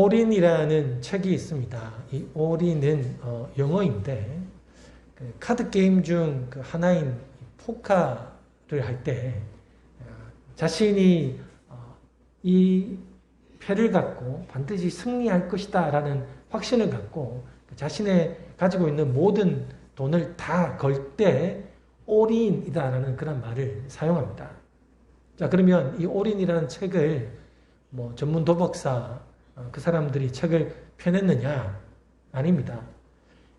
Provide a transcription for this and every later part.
올인이라는 책이 있습니다. 이 올인은 영어인데 카드 게임 중 그 하나인 포카를 할 때 자신이 이 패를 갖고 반드시 승리할 것이다 라는 확신을 갖고 자신의 가지고 있는 모든 돈을 다 걸 때 올인이다 라는 그런 말을 사용합니다. 자, 그러면 이 올인이라는 책을 전문 도박사 그 사람들이 책을 펴냈느냐? 아닙니다.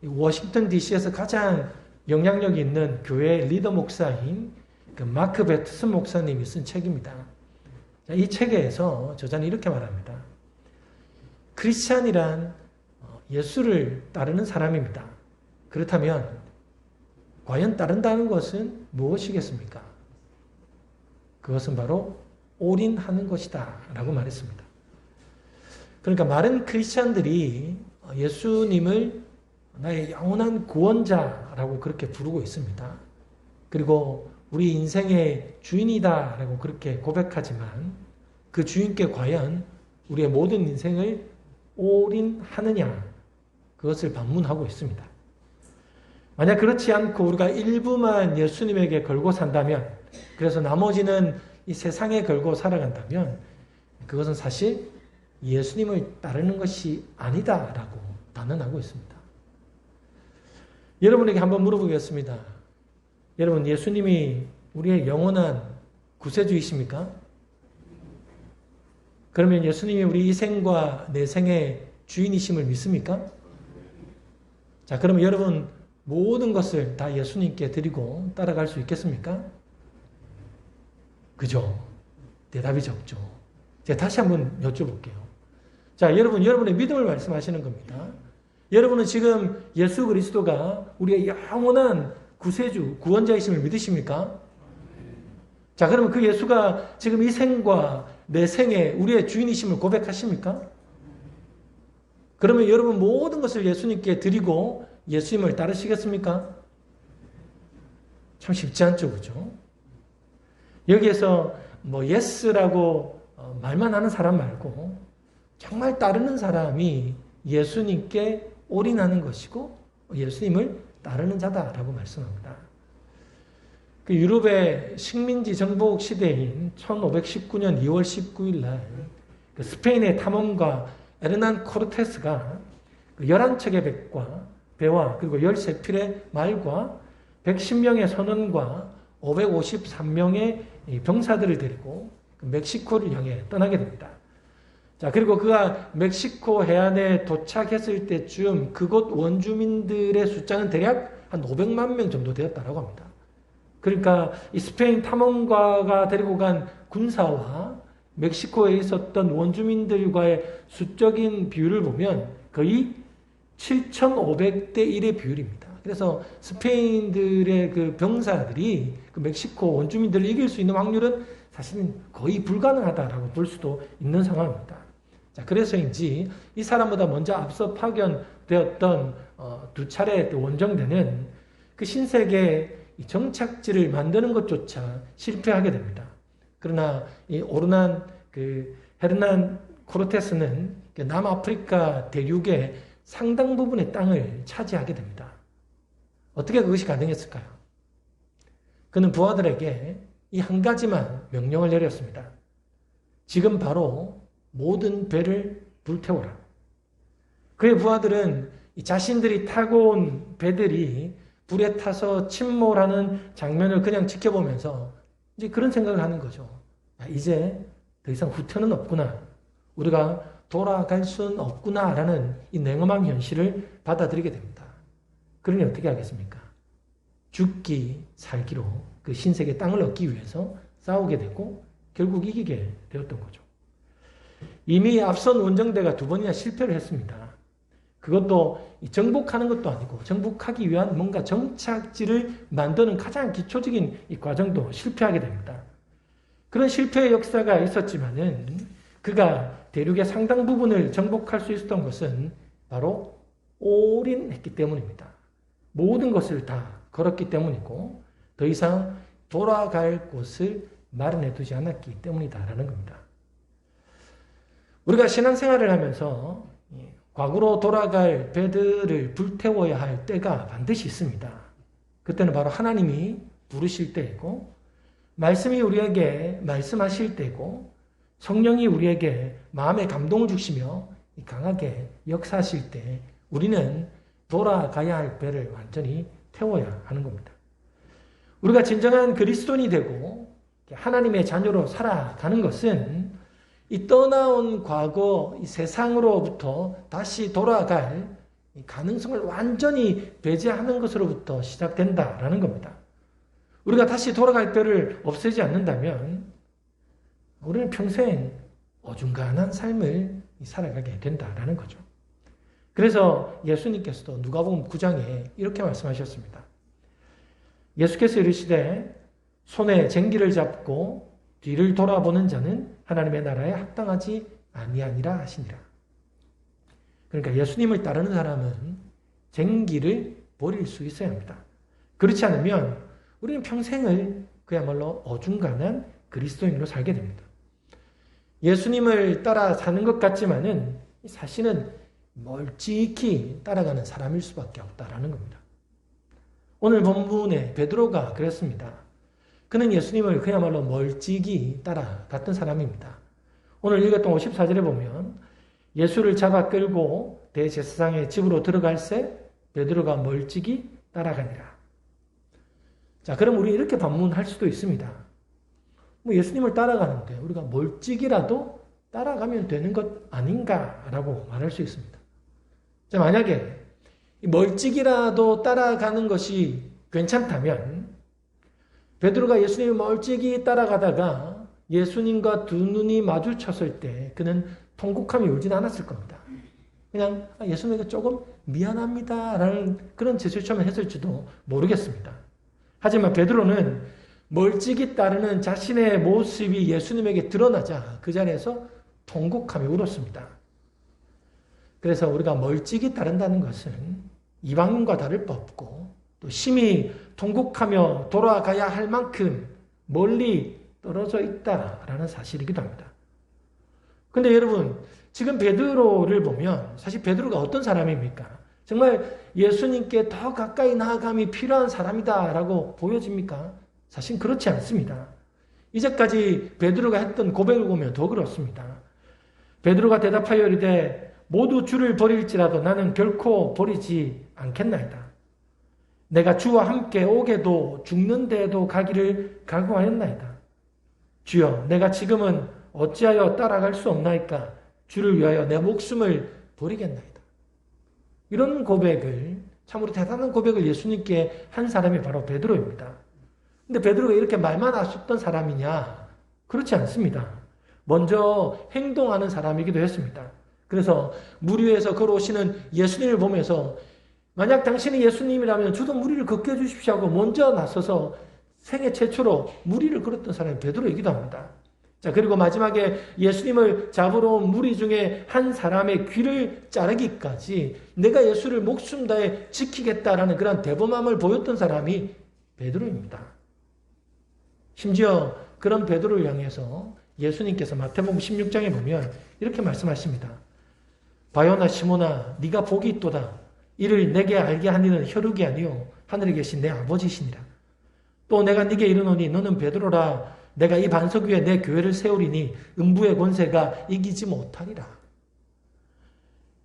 워싱턴 DC에서 가장 영향력이 있는 교회 리더 목사인 그 마크 베트슨 목사님이 쓴 책입니다. 자, 이 책에서 저자는 이렇게 말합니다. 크리스찬이란 예수를 따르는 사람입니다. 그렇다면 과연 따른다는 것은 무엇이겠습니까? 그것은 바로 올인하는 것이다 라고 말했습니다. 그러니까 많은 크리스찬들이 예수님을 나의 영원한 구원자라고 그렇게 부르고 있습니다. 그리고 우리 인생의 주인이다 라고 그렇게 고백하지만 그 주인께 과연 우리의 모든 인생을 올인하느냐, 그것을 반문하고 있습니다. 만약 그렇지 않고 우리가 일부만 예수님에게 걸고 산다면, 그래서 나머지는 이 세상에 걸고 살아간다면 그것은 사실 예수님을 따르는 것이 아니다라고 단언하고 있습니다. 여러분에게 한번 물어보겠습니다. 여러분, 예수님이 우리의 영원한 구세주이십니까? 그러면 예수님이 우리 이 생과 내 생의 주인이심을 믿습니까? 자, 그러면 여러분 모든 것을 다 예수님께 드리고 따라갈 수 있겠습니까? 그죠? 대답이 적죠. 제가 다시 한번 여쭤볼게요. 자, 여러분의 믿음을 말씀하시는 겁니다. 여러분은 지금 예수 그리스도가 우리의 영원한 구세주, 구원자이심을 믿으십니까? 자, 그러면 그 예수가 지금 이 생과 내 생에 우리의 주인이심을 고백하십니까? 그러면 여러분 모든 것을 예수님께 드리고 예수님을 따르시겠습니까? 참 쉽지 않죠, 그죠? 여기에서 예스라고 말만 하는 사람 말고 정말 따르는 사람이 예수님께 올인하는 것이고 예수님을 따르는 자다라고 말씀합니다. 그 유럽의 식민지 정복 시대인 1519년 2월 19일 날 그 스페인의 탐험가 에르난 코르테스가 11척의 배와 그리고 13필의 말과 110명의 선원과 553명의 병사들을 데리고 멕시코를 향해 떠나게 됩니다. 자, 그리고 그가 멕시코 해안에 도착했을 때쯤 그곳 원주민들의 숫자는 대략 한 500만 명 정도 되었다고 합니다. 그러니까 이 스페인 탐험가가 데리고 간 군사와 멕시코에 있었던 원주민들과의 수적인 비율을 보면 거의 7,500대 1의 비율입니다. 그래서 스페인들의 그 병사들이 그 멕시코 원주민들을 이길 수 있는 확률은 사실은 거의 불가능하다라고 볼 수도 있는 상황입니다. 자, 그래서인지 이 사람보다 먼저 앞서 파견되었던 두 차례 원정대는 그 신세계 정착지를 만드는 것조차 실패하게 됩니다. 그러나 이 오르난 헤르난 코르테스는 남아프리카 대륙의 상당 부분의 땅을 차지하게 됩니다. 어떻게 그것이 가능했을까요? 그는 부하들에게 이 한 가지만 명령을 내렸습니다. 지금 바로 모든 배를 불태워라. 그의 부하들은 자신들이 타고 온 배들이 불에 타서 침몰하는 장면을 그냥 지켜보면서 이제 그런 생각을 하는 거죠. 이제 더 이상 후퇴는 없구나. 우리가 돌아갈 수는 없구나 라는 이 냉엄한 현실을 받아들이게 됩니다. 그러니 어떻게 하겠습니까? 죽기 살기로 그 신세계 땅을 얻기 위해서 싸우게 되고 결국 이기게 되었던 거죠. 이미 앞선 원정대가 2번이나 실패를 했습니다. 그것도 정복하는 것도 아니고 정복하기 위한 뭔가 정착지를 만드는 가장 기초적인 이 과정도 실패하게 됩니다. 그런 실패의 역사가 있었지만은 그가 대륙의 상당 부분을 정복할 수 있었던 것은 바로 올인했기 때문입니다. 모든 것을 다 걸었기 때문이고 더 이상 돌아갈 곳을 마련해 두지 않았기 때문이다라는 겁니다. 우리가 신앙생활을 하면서 과거로 돌아갈 배들을 불태워야 할 때가 반드시 있습니다. 그때는 바로 하나님이 부르실 때이고, 말씀이 우리에게 말씀하실 때고, 성령이 우리에게 마음의 감동을 주시며 강하게 역사하실 때 우리는 돌아가야 할 배를 완전히 태워야 하는 겁니다. 우리가 진정한 그리스도인이 되고 하나님의 자녀로 살아가는 것은 이 떠나온 과거 이 세상으로부터 다시 돌아갈 가능성을 완전히 배제하는 것으로부터 시작된다라는 겁니다. 우리가 다시 돌아갈 때를 없애지 않는다면 우리는 평생 어중간한 삶을 살아가게 된다라는 거죠. 그래서 예수님께서도 누가복음 9장에 이렇게 말씀하셨습니다. 예수께서 이르시되 손에 쟁기를 잡고 뒤를 돌아보는 자는 하나님의 나라에 합당하지 아니하니라 하시니라. 그러니까 예수님을 따르는 사람은 쟁기를 버릴 수 있어야 합니다. 그렇지 않으면 우리는 평생을 그야말로 어중간한 그리스도인으로 살게 됩니다. 예수님을 따라 사는 것 같지만은 사실은 멀찍이 따라가는 사람일 수밖에 없다라는 겁니다. 오늘 본문에 베드로가 그랬습니다. 그는 예수님을 그야말로 멀찍이 따라갔던 사람입니다. 오늘 읽었던 54절에 보면 예수를 잡아 끌고 대제사장의 집으로 들어갈새 베드로가 멀찍이 따라가니라. 자, 그럼 우리 이렇게 반문할 수도 있습니다. 예수님을 따라가는데 우리가 멀찍이라도 따라가면 되는 것 아닌가라고 말할 수 있습니다. 자, 만약에 멀찍이라도 따라가는 것이 괜찮다면 베드로가 예수님을 멀찍이 따라가다가 예수님과 두 눈이 마주쳤을 때 그는 통곡하며 울진 않았을 겁니다. 그냥 예수님에게 조금 미안합니다라는 그런 제스처만 했을지도 모르겠습니다. 하지만 베드로는 멀찍이 따르는 자신의 모습이 예수님에게 드러나자 그 자리에서 통곡하며 울었습니다. 그래서 우리가 멀찍이 따른다는 것은 이방인과 다를 바 없고 또 심히 통곡하며 돌아가야 할 만큼 멀리 떨어져 있다라는 사실이기도 합니다. 근데 여러분, 지금 베드로를 보면 사실 베드로가 어떤 사람입니까? 정말 예수님께 더 가까이 나아감이 필요한 사람이다라고 보여집니까? 사실 그렇지 않습니다. 이제까지 베드로가 했던 고백을 보면 더 그렇습니다. 베드로가 대답하여 이르되 모두 주를 버릴지라도 나는 결코 버리지 않겠나이다. 내가 주와 함께 오게도 죽는 데에도 가기를 각오하였나이다. 주여, 내가 지금은 어찌하여 따라갈 수 없나이까? 주를 위하여 내 목숨을 버리겠나이다. 이런 고백을, 참으로 대단한 고백을 예수님께 한 사람이 바로 베드로입니다. 근데 베드로가 이렇게 말만 하셨던 사람이냐? 그렇지 않습니다. 먼저 행동하는 사람이기도 했습니다. 그래서 물 위에서 걸어오시는 예수님을 보면서 만약 당신이 예수님이라면 저도 물 위를 걷게 해주십시오 하고 먼저 나서서 생애 최초로 물 위를 걸었던 사람이 베드로이기도 합니다. 자, 그리고 마지막에 예수님을 잡으러 온 무리 중에 한 사람의 귀를 자르기까지 내가 예수를 목숨 다해 지키겠다라는 그런 대범함을 보였던 사람이 베드로입니다. 심지어 그런 베드로를 향해서 예수님께서 마태복음 16장에 보면 이렇게 말씀하십니다. 바요나 시몬아, 네가 복이 있도다. 이를 내게 알게 하니는 혈육이 아니요 하늘에 계신 내 아버지시니라. 또 내가 네게 이르노니 너는 베드로라. 내가 이 반석 위에 내 교회를 세우리니 음부의 권세가 이기지 못하리라.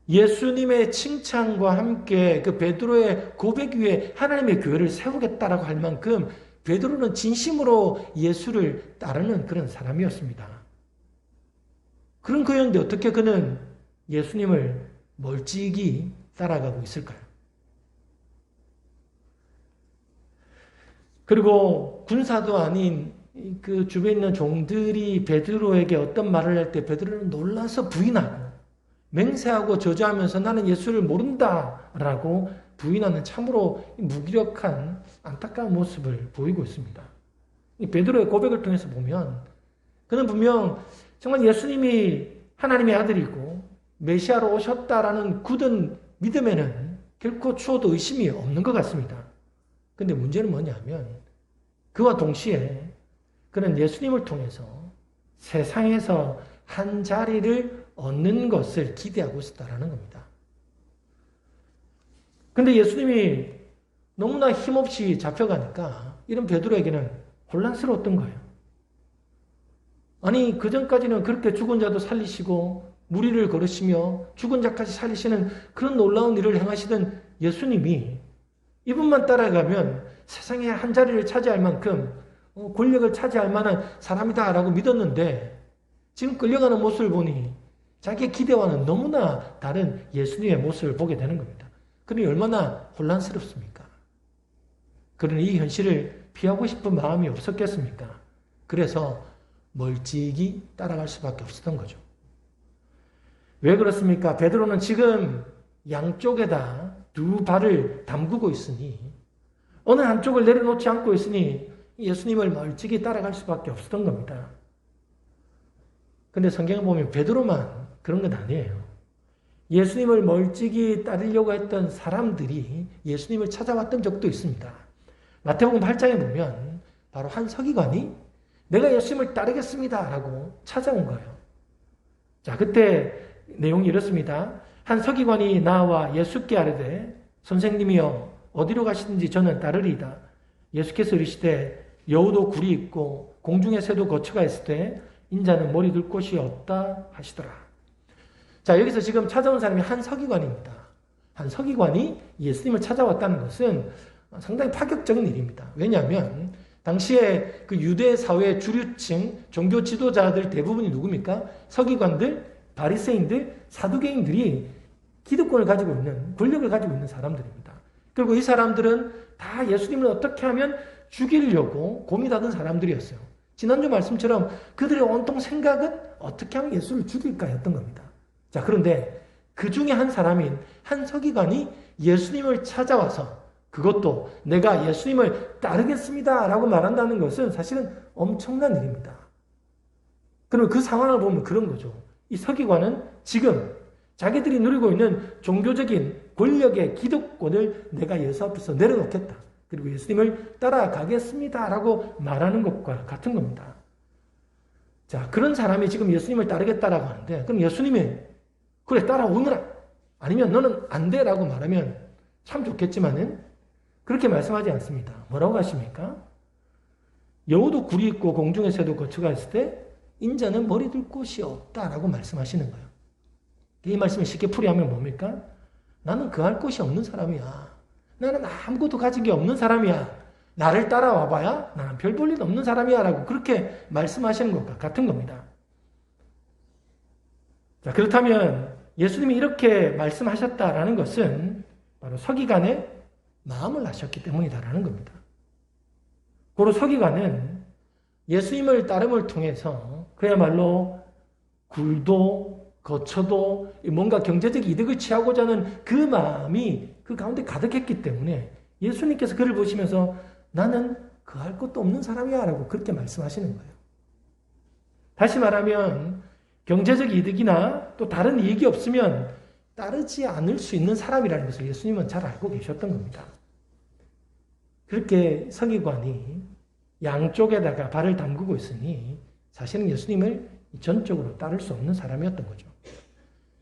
예수님의 칭찬과 함께 그 베드로의 고백 위에 하나님의 교회를 세우겠다라고 할 만큼 베드로는 진심으로 예수를 따르는 그런 사람이었습니다. 그런 그였는데 어떻게 그는 예수님을 멀찍이 따라가고 있을까요? 그리고 군사도 아닌 그 주변에 있는 종들이 베드로에게 어떤 말을 할 때 베드로는 놀라서 부인하고 맹세하고 저주하면서 나는 예수를 모른다라고 부인하는 참으로 무기력한 안타까운 모습을 보이고 있습니다. 이 베드로의 고백을 통해서 보면 그는 분명 정말 예수님이 하나님의 아들이고 메시아로 오셨다라는 굳은 믿음에는 결코 추호도 의심이 없는 것 같습니다. 근데 문제는 뭐냐면 그와 동시에 그는 예수님을 통해서 세상에서 한 자리를 얻는 것을 기대하고 있었다라는 겁니다. 근데 예수님이 너무나 힘없이 잡혀가니까 이런 베드로에게는 혼란스러웠던 거예요. 아니, 그전까지는 그렇게 죽은 자도 살리시고 무리를 걸으시며 죽은 자까지 살리시는 그런 놀라운 일을 행하시던 예수님이 이분만 따라가면 세상에 한 자리를 차지할 만큼 권력을 차지할 만한 사람이다라고 믿었는데 지금 끌려가는 모습을 보니 자기의 기대와는 너무나 다른 예수님의 모습을 보게 되는 겁니다. 그러니 얼마나 혼란스럽습니까? 그러니 이 현실을 피하고 싶은 마음이 없었겠습니까? 그래서 멀찍이 따라갈 수밖에 없었던 거죠. 왜 그렇습니까? 베드로는 지금 양쪽에다 두 발을 담그고 있으니 어느 한쪽을 내려놓지 않고 있으니 예수님을 멀찍이 따라갈 수밖에 없었던 겁니다. 근데 성경을 보면 베드로만 그런 건 아니에요. 예수님을 멀찍이 따르려고 했던 사람들이 예수님을 찾아왔던 적도 있습니다. 마태복음 8장에 보면 바로 한 서기관이 내가 예수님을 따르겠습니다 라고 찾아온 거예요. 자, 그때 내용이 이렇습니다. 한 서기관이 나와 예수께 아뢰되 선생님이여 어디로 가시든지 저는 따르리이다. 예수께서 이르시되 여우도 굴이 있고 공중의 새도 거처가 있을 때 인자는 머리 둘 곳이 없다 하시더라. 자, 여기서 지금 찾아온 사람이 한 서기관입니다. 한 서기관이 예수님을 찾아왔다는 것은 상당히 파격적인 일입니다. 왜냐하면 당시에 그 유대 사회의 주류층 종교 지도자들 대부분이 누굽니까? 서기관들, 바리새인들, 사두개인들이 기득권을 가지고 있는, 권력을 가지고 있는 사람들입니다. 그리고 이 사람들은 다 예수님을 어떻게 하면 죽이려고 고민하던 사람들이었어요. 지난주 말씀처럼 그들의 온통 생각은 어떻게 하면 예수를 죽일까였던 겁니다. 자, 그런데 그 중에 한 사람인 한 서기관이 예수님을 찾아와서 그것도 내가 예수님을 따르겠습니다 라고 말한다는 것은 사실은 엄청난 일입니다. 그러면 그 상황을 보면 그런 거죠. 이 서기관은 지금 자기들이 누리고 있는 종교적인 권력의 기득권을 내가 예수 앞에서 내려놓겠다. 그리고 예수님을 따라가겠습니다 라고 말하는 것과 같은 겁니다. 자, 그런 사람이 지금 예수님을 따르겠다라고 하는데 그럼 예수님이 그래 따라오느라 아니면 너는 안 돼 라고 말하면 참 좋겠지만은 그렇게 말씀하지 않습니다. 뭐라고 하십니까? 여우도 굴이 있고 공중의 새도 거처가 있을 때 인자는 머리 둘 곳이 없다라고 말씀하시는 거예요. 이 말씀을 쉽게 풀이하면 뭡니까? 나는 그할 곳이 없는 사람이야. 나는 아무것도 가진 게 없는 사람이야. 나를 따라와 봐야 나는 별 볼 일 없는 사람이야 라고 그렇게 말씀하시는 것과 같은 겁니다. 자, 그렇다면 예수님이 이렇게 말씀하셨다라는 것은 바로 서기관의 마음을 아셨기 때문이다라는 겁니다. 고로 서기관은 예수님을 따름을 통해서 그야말로 굴도 거쳐도 뭔가 경제적 이득을 취하고자 하는 그 마음이 그 가운데 가득했기 때문에 예수님께서 그를 보시면서 나는 그 할 것도 없는 사람이야 라고 그렇게 말씀하시는 거예요. 다시 말하면 경제적 이득이나 또 다른 이익이 없으면 따르지 않을 수 있는 사람이라는 것을 예수님은 잘 알고 계셨던 겁니다. 그렇게 서기관이 양쪽에다가 발을 담그고 있으니 사실은 예수님을 전적으로 따를 수 없는 사람이었던 거죠.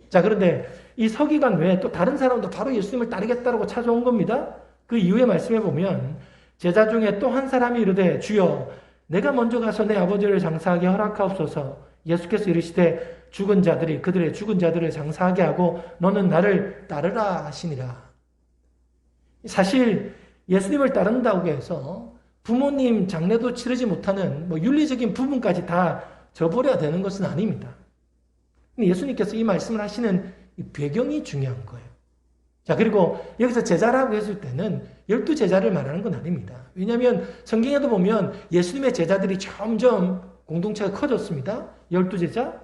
자, 그런데 이 서기관 외에 또 다른 사람도 바로 예수님을 따르겠다고 찾아온 겁니다. 그 이후에 말씀해 보면 제자 중에 또 한 사람이 이르되 주여 내가 먼저 가서 내 아버지를 장사하게 허락하옵소서. 예수께서 이르시되 죽은 자들이 그들의 죽은 자들을 장사하게 하고 너는 나를 따르라 하시니라. 사실 예수님을 따른다고 해서 부모님 장례도 치르지 못하는 윤리적인 부분까지 다 저버려야 되는 것은 아닙니다. 예수님께서 이 말씀을 하시는 이 배경이 중요한 거예요. 자, 그리고 여기서 제자라고 했을 때는 12제자를 말하는 건 아닙니다. 왜냐하면 성경에도 보면 예수님의 제자들이 점점 공동체가 커졌습니다. 12제자,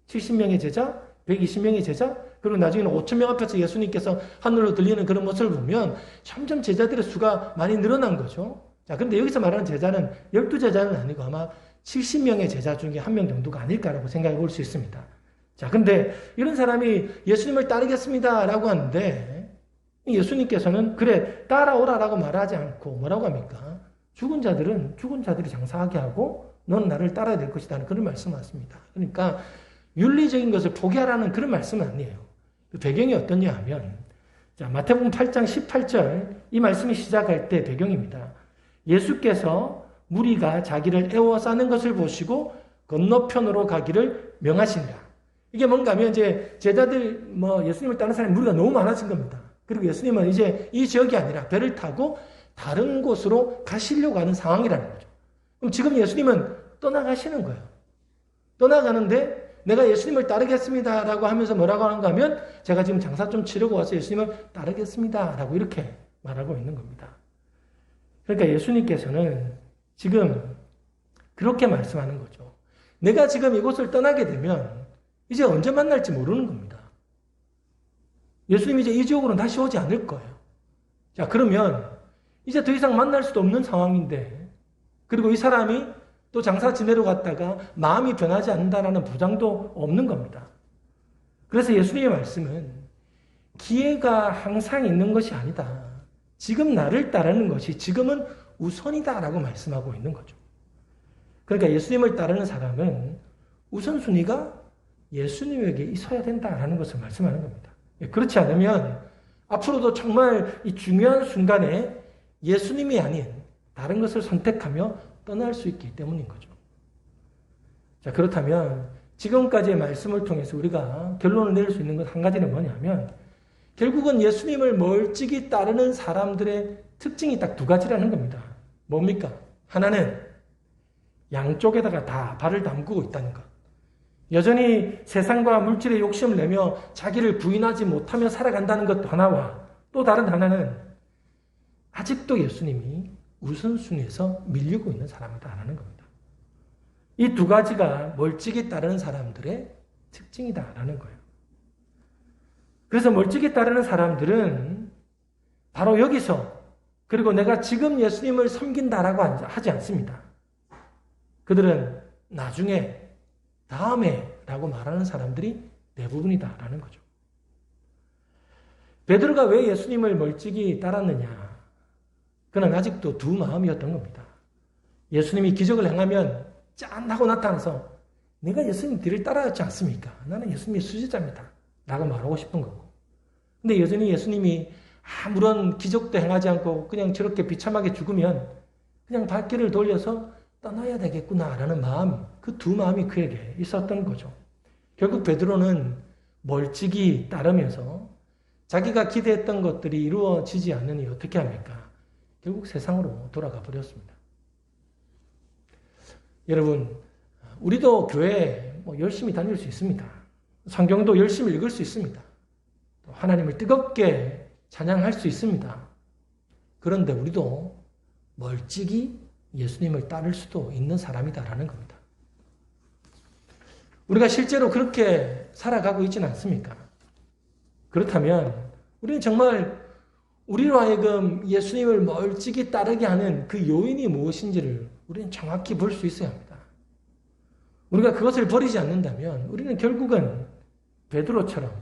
70명의 제자, 120명의 제자, 그리고 나중에는 5,000명 앞에서 예수님께서 하늘로 들리는 그런 모습을 보면 점점 제자들의 수가 많이 늘어난 거죠. 자, 그런데 여기서 말하는 제자는 12제자는 아니고 아마 70명의 제자 중에 한 명 정도가 아닐까라고 생각해 볼 수 있습니다. 자, 근데 이런 사람이 예수님을 따르겠습니다 라고 하는데 예수님께서는 그래 따라오라라고 말하지 않고 뭐라고 합니까? 죽은 자들은 죽은 자들이 장사하게 하고 넌 나를 따라야 될 것이다. 그런 말씀을 하십니다. 그러니까 윤리적인 것을 포기하라는 그런 말씀은 아니에요. 그 배경이 어떠냐 하면, 자, 마태복음 8장 18절, 이 말씀이 시작할 때 배경입니다. 예수께서 무리가 자기를 애워싸는 것을 보시고 건너편으로 가기를 명하시니라. 이게 뭔가 하면 이제 제자들, 예수님을 따르는 사람이 무리가 너무 많아진 겁니다. 그리고 예수님은 이제 이 지역이 아니라 배를 타고 다른 곳으로 가시려고 하는 상황이라는 거죠. 그럼 지금 예수님은 떠나가시는 거예요. 떠나가는데 내가 예수님을 따르겠습니다 라고 하면서 뭐라고 하는가 하면 제가 지금 장사 좀 치르고 와서 예수님을 따르겠습니다 라고 이렇게 말하고 있는 겁니다. 그러니까 예수님께서는 지금 그렇게 말씀하는 거죠. 내가 지금 이곳을 떠나게 되면 이제 언제 만날지 모르는 겁니다. 예수님이 이제 이 지역으로는 다시 오지 않을 거예요. 자, 그러면 이제 더 이상 만날 수도 없는 상황인데, 그리고 이 사람이 또 장사 지내러 갔다가 마음이 변하지 않는다라는 보장도 없는 겁니다. 그래서 예수님의 말씀은 기회가 항상 있는 것이 아니다. 지금 나를 따르는 것이 지금은 우선이다라고 말씀하고 있는 거죠. 그러니까 예수님을 따르는 사람은 우선순위가 예수님에게 있어야 된다라는 것을 말씀하는 겁니다. 그렇지 않으면 앞으로도 정말 이 중요한 순간에 예수님이 아닌 다른 것을 선택하며 떠날 수 있기 때문인 거죠. 자, 그렇다면 지금까지의 말씀을 통해서 우리가 결론을 내릴 수 있는 것 한 가지는 뭐냐면 결국은 예수님을 멀찍이 따르는 사람들의 특징이 딱 두 가지라는 겁니다. 뭡니까? 하나는 양쪽에다가 다 발을 담그고 있다는 것. 여전히 세상과 물질의 욕심을 내며 자기를 부인하지 못하며 살아간다는 것 하나와 또 다른 하나는 아직도 예수님이 우선순위에서 밀리고 있는 사람이다라는 겁니다. 이 두 가지가 멀찍이 따르는 사람들의 특징이다라는 거예요. 그래서 멀찍이 따르는 사람들은 바로 여기서 그리고 내가 지금 예수님을 섬긴다라고 하지 않습니다. 그들은 나중에 다음에 라고 말하는 사람들이 대부분이다라는 거죠. 베드로가 왜 예수님을 멀찍이 따랐느냐? 그는 아직도 두 마음이었던 겁니다. 예수님이 기적을 행하면 짠 하고 나타나서 내가 예수님 뒤를 따라왔지 않습니까? 나는 예수님의 수제자입니다. 라고 말하고 싶은 거고. 근데 여전히 예수님이 아무런 기적도 행하지 않고 그냥 저렇게 비참하게 죽으면 그냥 발길을 돌려서 떠나야 되겠구나라는 마음, 그 두 마음이 그에게 있었던 거죠. 결국 베드로는 멀찍이 따르면서 자기가 기대했던 것들이 이루어지지 않으니 어떻게 합니까? 결국 세상으로 돌아가 버렸습니다. 여러분, 우리도 교회 열심히 다닐 수 있습니다. 성경도 열심히 읽을 수 있습니다. 또 하나님을 뜨겁게 찬양할 수 있습니다. 그런데 우리도 멀찍이 예수님을 따를 수도 있는 사람이다라는 겁니다. 우리가 실제로 그렇게 살아가고 있지는 않습니까? 그렇다면 우리는 정말 우리로 하여금 예수님을 멀찍이 따르게 하는 그 요인이 무엇인지를 우리는 정확히 볼 수 있어야 합니다. 우리가 그것을 버리지 않는다면 우리는 결국은 베드로처럼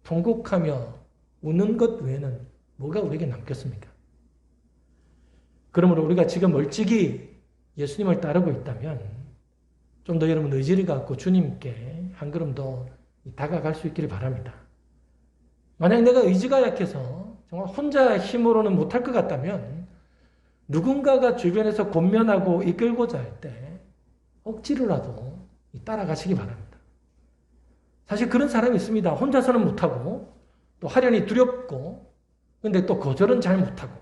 통곡하며 우는 것 외에는 뭐가 우리에게 남겠습니까? 그러므로 우리가 지금 멀찍이 예수님을 따르고 있다면 좀 더 여러분 의지를 갖고 주님께 한 걸음 더 다가갈 수 있기를 바랍니다. 만약 내가 의지가 약해서 정말 혼자 힘으로는 못할 것 같다면 누군가가 주변에서 권면하고 이끌고자 할 때 억지로라도 따라가시기 바랍니다. 사실 그런 사람이 있습니다. 혼자서는 못하고 또 하려니 두렵고 근데 또 거절은 잘 못하고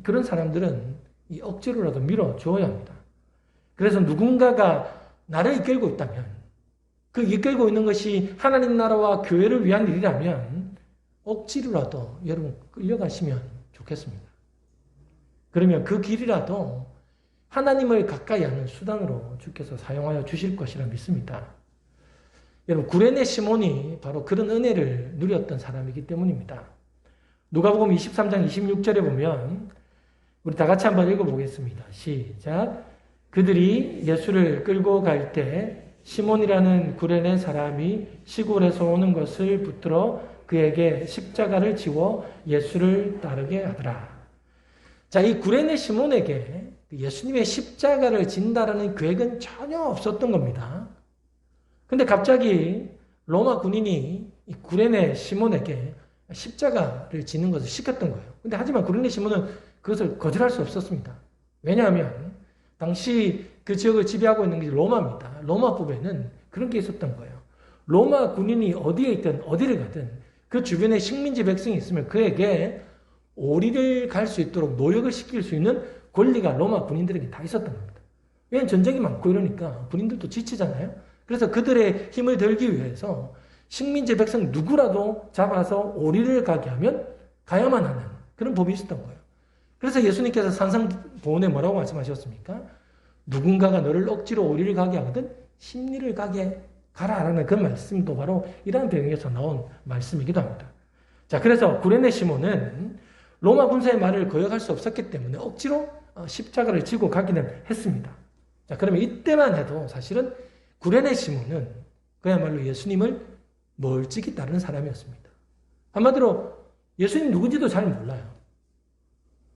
그런 사람들은 이 억지로라도 밀어주어야 합니다. 그래서 누군가가 나를 이끌고 있다면 그 이끌고 있는 것이 하나님 나라와 교회를 위한 일이라면 억지로라도 여러분 끌려가시면 좋겠습니다. 그러면 그 길이라도 하나님을 가까이 하는 수단으로 주께서 사용하여 주실 것이라 믿습니다. 여러분 구레네 시몬이 바로 그런 은혜를 누렸던 사람이기 때문입니다. 누가복음 23장 26절에 보면 우리 다 같이 한번 읽어보겠습니다. 시작. 그들이 예수를 끌고 갈 때 시몬이라는 구레네 사람이 시골에서 오는 것을 붙들어 그에게 십자가를 지워 예수를 따르게 하더라. 자, 이 구레네 시몬에게 예수님의 십자가를 진다라는 계획은 전혀 없었던 겁니다. 근데 갑자기 로마 군인이 이 구레네 시몬에게 십자가를 지는 것을 시켰던 거예요. 근데 하지만 구레네 시몬은 그것을 거절할 수 없었습니다. 왜냐하면 당시 그 지역을 지배하고 있는 게 로마입니다. 로마법에는 그런 게 있었던 거예요. 로마 군인이 어디에 있든 어디를 가든 그 주변에 식민지 백성이 있으면 그에게 오리를 갈 수 있도록 노역을 시킬 수 있는 권리가 로마 군인들에게 다 있었던 겁니다. 왜냐하면 전쟁이 많고 이러니까 군인들도 지치잖아요. 그래서 그들의 힘을 들기 위해서 식민지 백성 누구라도 잡아서 오리를 가게 하면 가야만 하는 그런 법이 있었던 거예요. 그래서 예수님께서 산상보훈에 뭐라고 말씀하셨습니까? 누군가가 너를 억지로 오리를 가게 하거든 심리를 가게 가라라는 그 말씀도 바로 이러한 배경에서 나온 말씀이기도 합니다. 자, 그래서 구레네 시몬은 로마 군사의 말을 거역할 수 없었기 때문에 억지로 십자가를 지고 가기는 했습니다. 자, 그러면 이때만 해도 사실은 구레네 시몬은 그야말로 예수님을 멀찍이 따르는 사람이었습니다. 한마디로 예수님 누군지도 잘 몰라요.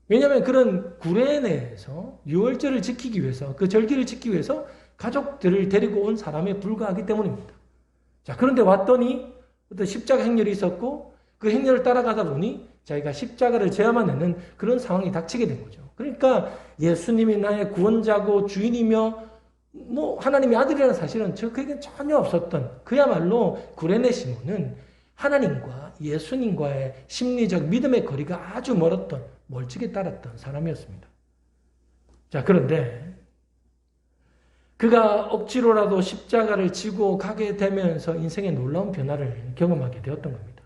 왜냐하면 그런 구레네에서 유월절을 지키기 위해서 그 절기를 지키기 위해서 가족들을 데리고 온 사람에 불과하기 때문입니다. 자, 그런데 왔더니 어떤 십자가 행렬이 있었고 그 행렬을 따라가다 보니 자기가 십자가를 져야만 하는 그런 상황이 닥치게 된 거죠. 그러니까 예수님이 나의 구원자고 주인이며 하나님의 아들이라는 사실은 그에겐 전혀 없었던 그야말로 구레네 시몬은 하나님과 예수님과의 심리적 믿음의 거리가 아주 멀었던 멀찍이 따랐던 사람이었습니다. 자, 그런데 그가 억지로라도 십자가를 지고 가게 되면서 인생의 놀라운 변화를 경험하게 되었던 겁니다.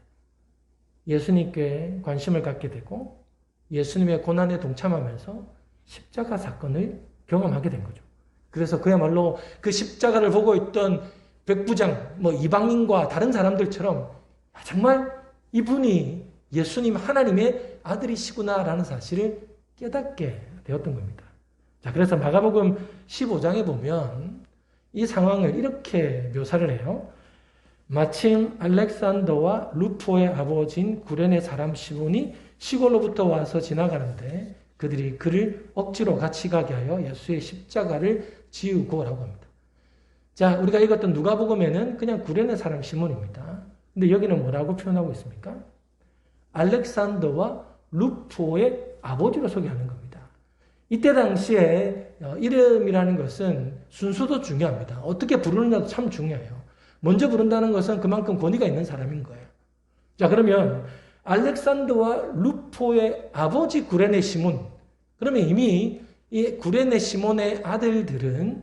예수님께 관심을 갖게 되고 예수님의 고난에 동참하면서 십자가 사건을 경험하게 된 거죠. 그래서 그야말로 그 십자가를 보고 있던 백부장, 이방인과 다른 사람들처럼 정말 이분이 예수님 하나님의 아들이시구나라는 사실을 깨닫게 되었던 겁니다. 자, 그래서 마가복음 15장에 보면 이 상황을 이렇게 묘사를 해요. 마침 알렉산더와 루포의 아버지인 구레네 사람 시몬이 시골로부터 와서 지나가는데 그들이 그를 억지로 같이 가게 하여 예수의 십자가를 지우고라고 합니다. 자, 우리가 읽었던 누가복음에는 그냥 구레네 사람 시몬입니다. 근데 여기는 뭐라고 표현하고 있습니까? 알렉산더와 루포의 아버지로 소개하는 겁니다. 이때 당시에 이름이라는 것은 순서도 중요합니다. 어떻게 부르느냐도 참 중요해요. 먼저 부른다는 것은 그만큼 권위가 있는 사람인 거예요. 자, 그러면 알렉산더와 루포의 아버지 구레네 시몬. 그러면 이미 이 구레네 시몬의 아들들은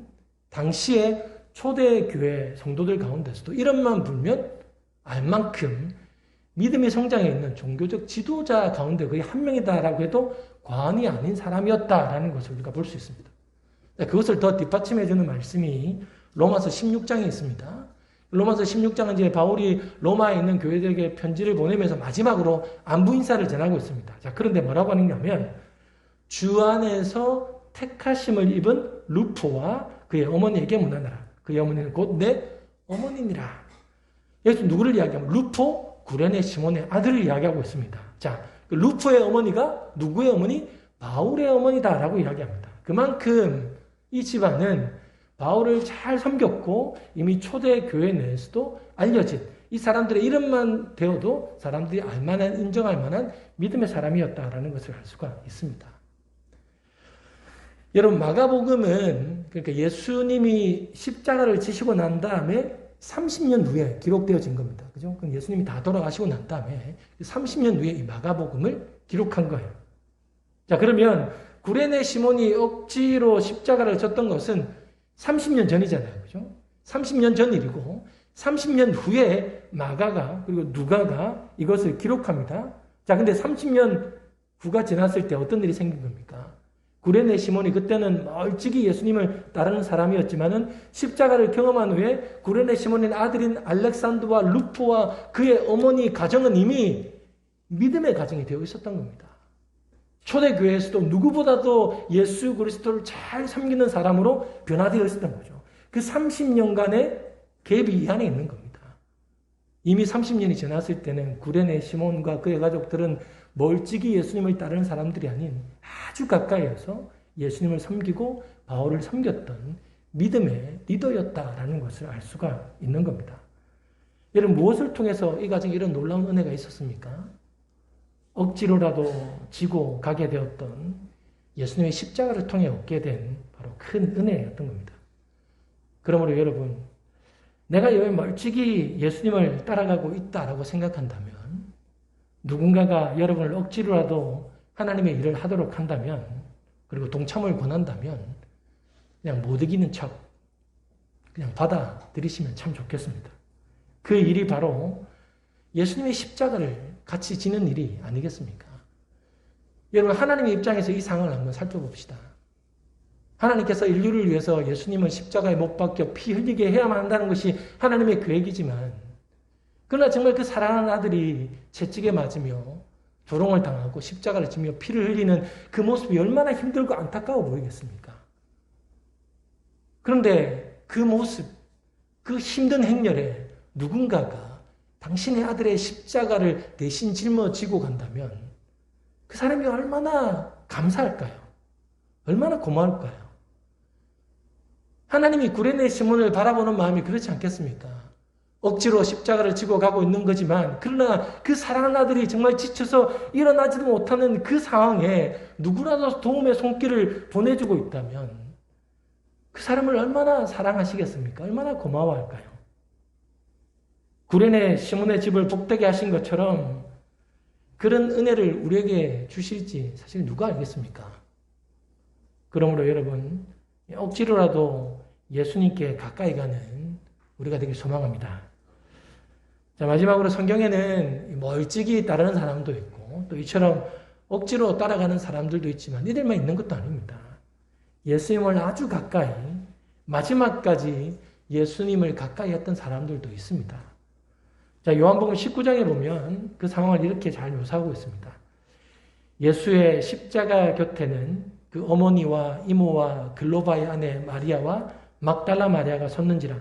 당시에 초대교회 성도들 가운데서도 이름만 불면 알 만큼 믿음의 성장에 있는 종교적 지도자 가운데 거의 한 명이다라고 해도 과언이 아닌 사람이었다라는 것을 우리가 볼 수 있습니다. 그것을 더 뒷받침해주는 말씀이 로마서 16장에 있습니다. 로마서 16장은 이제 바울이 로마에 있는 교회들에게 편지를 보내면서 마지막으로 안부 인사를 전하고 있습니다. 자, 그런데 뭐라고 하느냐면 주 안에서 택하심을 입은 루포와 그의 어머니에게 문안하라. 그의 어머니는 곧 내 어머니니라. 여기서 누구를 이야기하면 루포, 구레네 시몬의 아들을 이야기하고 있습니다. 자, 그 루포의 어머니가 누구의 어머니? 바울의 어머니다라고 이야기합니다. 그만큼 이 집안은 바울을 잘 섬겼고 이미 초대교회 내에서도 알려진 이 사람들의 이름만 되어도 사람들이 알만한 인정할 만한 믿음의 사람이었다라는 것을 알 수가 있습니다. 여러분, 마가복음은 그러니까 예수님이 십자가를 지시고 난 다음에 30년 후에 기록되어진 겁니다. 그죠? 그럼 예수님이 다 돌아가시고 난 다음에 30년 후에 이 마가복음을 기록한 거예요. 자, 그러면 구레네 시몬이 억지로 십자가를 졌던 것은 30년 전이잖아요. 그죠? 30년 전 일이고 30년 후에 마가가 그리고 누가가 이것을 기록합니다. 자, 근데 30년 후가 지났을 때 어떤 일이 생긴 겁니까? 구레네 시몬이 그때는 멀찍이 예수님을 따르는 사람이었지만은 십자가를 경험한 후에 구레네 시몬의 아들인 알렉산더와 루포와 그의 어머니 가정은 이미 믿음의 가정이 되어 있었던 겁니다. 초대교회에서도 누구보다도 예수 그리스도를 잘 섬기는 사람으로 변화되어 있었던 거죠. 그 30년간의 갭이 이 안에 있는 겁니다. 이미 30년이 지났을 때는 구레네 시몬과 그의 가족들은 멀찍이 예수님을 따르는 사람들이 아닌 아주 가까이에서 예수님을 섬기고 바울을 섬겼던 믿음의 리더였다라는 것을 알 수가 있는 겁니다. 여러분, 무엇을 통해서 이 가정에 이런 놀라운 은혜가 있었습니까? 억지로라도 지고 가게 되었던 예수님의 십자가를 통해 얻게 된 바로 큰 은혜였던 겁니다. 그러므로 여러분, 내가 왜 멀찍이 예수님을 따라가고 있다라고 생각한다면, 누군가가 여러분을 억지로라도 하나님의 일을 하도록 한다면, 그리고 동참을 권한다면 그냥 못 이기는 척 그냥 받아들이시면 참 좋겠습니다. 그 일이 바로 예수님의 십자가를 같이 지는 일이 아니겠습니까? 여러분, 하나님의 입장에서 이 상황을 한번 살펴봅시다. 하나님께서 인류를 위해서 예수님을 십자가에 못 박혀 피 흘리게 해야만 한다는 것이 하나님의 계획이지만, 그러나 정말 그 사랑하는 아들이 채찍에 맞으며 조롱을 당하고 십자가를 지며 피를 흘리는 그 모습이 얼마나 힘들고 안타까워 보이겠습니까? 그런데 그 모습, 그 힘든 행렬에 누군가가 당신의 아들의 십자가를 대신 짊어지고 간다면 그 사람이 얼마나 감사할까요? 얼마나 고마울까요? 하나님이 구레네 시몬을 바라보는 마음이 그렇지 않겠습니까? 억지로 십자가를 지고 가고 있는 거지만, 그러나 그 사랑하는 아들이 정말 지쳐서 일어나지도 못하는 그 상황에 누구라도 도움의 손길을 보내주고 있다면 그 사람을 얼마나 사랑하시겠습니까? 얼마나 고마워할까요? 구레네 시몬의 집을 복되게 하신 것처럼 그런 은혜를 우리에게 주실지 사실 누가 알겠습니까? 그러므로 여러분, 억지로라도 예수님께 가까이 가는 우리가 되길 소망합니다. 자, 마지막으로 성경에는 멀찍이 따르는 사람도 있고 또 이처럼 억지로 따라가는 사람들도 있지만 이들만 있는 것도 아닙니다. 예수님을 아주 가까이, 마지막까지 예수님을 가까이 했던 사람들도 있습니다. 자, 요한복음 19장에 보면 그 상황을 이렇게 잘 묘사하고 있습니다. 예수의 십자가 곁에는 그 어머니와 이모와 글로바의 아내 마리아와 막달라 마리아가 섰는지라.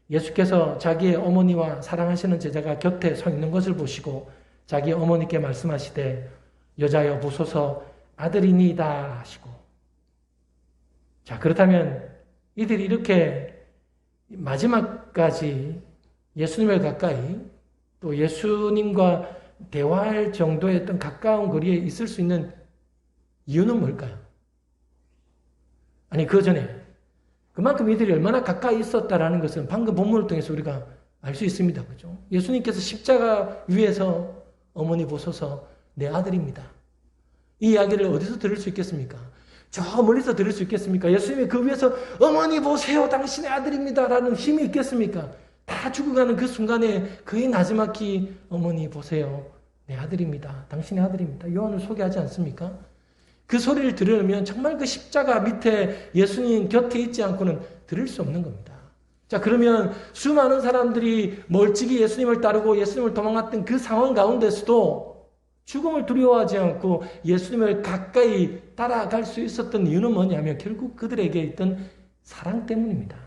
예수께서 자기의 어머니와 사랑하시는 제자가 곁에 서 있는 것을 보시고 자기 어머니께 말씀하시되 여자여 보소서 아들이니이다 하시고. 자, 그렇다면 이들이 이렇게 마지막까지 예수님을 가까이, 또 예수님과 대화할 정도의 어떤 가까운 거리에 있을 수 있는 이유는 뭘까요? 아니, 그 전에 그만큼 이들이 얼마나 가까이 있었다라는 것은 방금 본문을 통해서 우리가 알 수 있습니다. 그죠? 예수님께서 십자가 위에서 어머니 보소서 내 아들입니다. 이 이야기를 어디서 들을 수 있겠습니까? 저 멀리서 들을 수 있겠습니까? 예수님이 그 위에서 어머니 보세요 당신의 아들입니다 라는 힘이 있겠습니까? 다 죽어가는 그 순간에 거의 나지막히 어머니 보세요 내 아들입니다. 당신의 아들입니다. 요한을 소개하지 않습니까? 그 소리를 들으면 정말 그 십자가 밑에 예수님 곁에 있지 않고는 들을 수 없는 겁니다. 자, 그러면 수많은 사람들이 멀찍이 예수님을 따르고 예수님을 도망갔던 그 상황 가운데서도 죽음을 두려워하지 않고 예수님을 가까이 따라갈 수 있었던 이유는 뭐냐면 결국 그들에게 있던 사랑 때문입니다.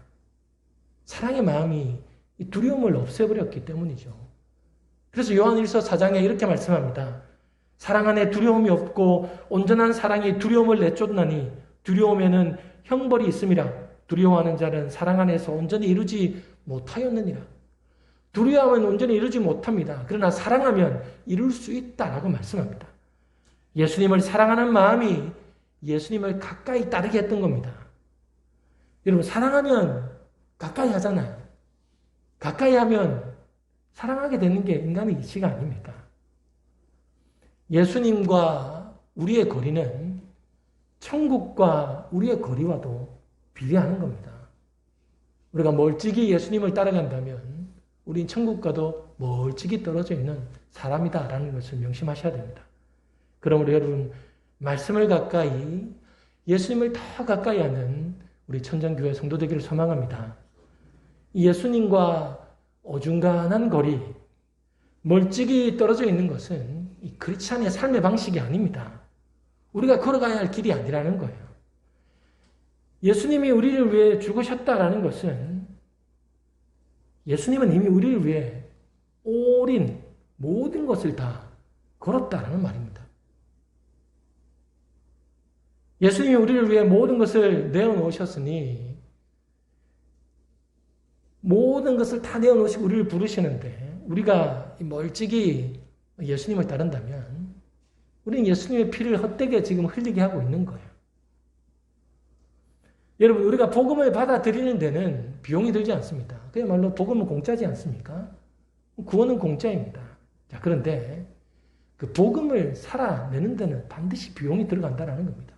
사랑의 마음이 이 두려움을 없애버렸기 때문이죠. 그래서 요한일서 4장에 이렇게 말씀합니다. 사랑 안에 두려움이 없고 온전한 사랑이 두려움을 내쫓나니 두려움에는 형벌이 있음이라. 두려워하는 자는 사랑 안에서 온전히 이루지 못하였느니라. 두려워하면 온전히 이루지 못합니다. 그러나 사랑하면 이룰 수 있다라고 말씀합니다. 예수님을 사랑하는 마음이 예수님을 가까이 따르게 했던 겁니다. 여러분, 사랑하면 가까이 하잖아요. 가까이 하면 사랑하게 되는 게 인간의 이치가 아닙니까? 예수님과 우리의 거리는 천국과 우리의 거리와도 비례하는 겁니다. 우리가 멀찍이 예수님을 따라간다면 우린 천국과도 멀찍이 떨어져 있는 사람이다라는 것을 명심하셔야 됩니다. 그러므로 여러분, 말씀을 가까이, 예수님을 더 가까이 하는 우리 천정교회 성도 되기를 소망합니다. 예수님과 어중간한 거리, 멀찍이 떨어져 있는 것은 이 크리스찬의 삶의 방식이 아닙니다. 우리가 걸어가야 할 길이 아니라는 거예요. 예수님이 우리를 위해 죽으셨다라는 것은 예수님은 이미 우리를 위해 올인 모든 것을 다 걸었다라는 말입니다. 예수님이 우리를 위해 모든 것을 내어놓으셨으니 모든 것을 다 내어놓으시고 우리를 부르시는데 우리가 멀찍이 예수님을 따른다면 우리는 예수님의 피를 헛되게 지금 흘리게 하고 있는 거예요. 여러분, 우리가 복음을 받아들이는 데는 비용이 들지 않습니다. 그야말로 복음은 공짜지 않습니까? 구원은 공짜입니다. 자, 그런데 그 복음을 살아내는 데는 반드시 비용이 들어간다는 겁니다.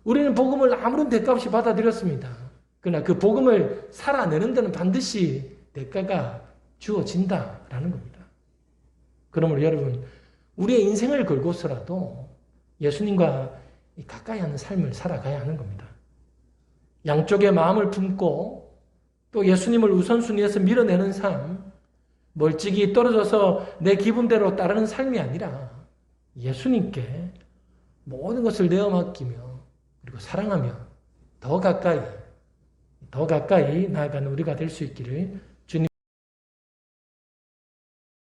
우리는 복음을 아무런 대가 없이 받아들였습니다. 그러나 그 복음을 살아내는 데는 반드시 대가가 주어진다라는 겁니다. 그러므로 여러분, 우리의 인생을 걸고서라도 예수님과 가까이 하는 삶을 살아가야 하는 겁니다. 양쪽의 마음을 품고 또 예수님을 우선순위에서 밀어내는 삶, 멀찍이 떨어져서 내 기분대로 따르는 삶이 아니라 예수님께 모든 것을 내어 맡기며 그리고 사랑하며 더 가까이 나아가는 우리가 될 수 있기를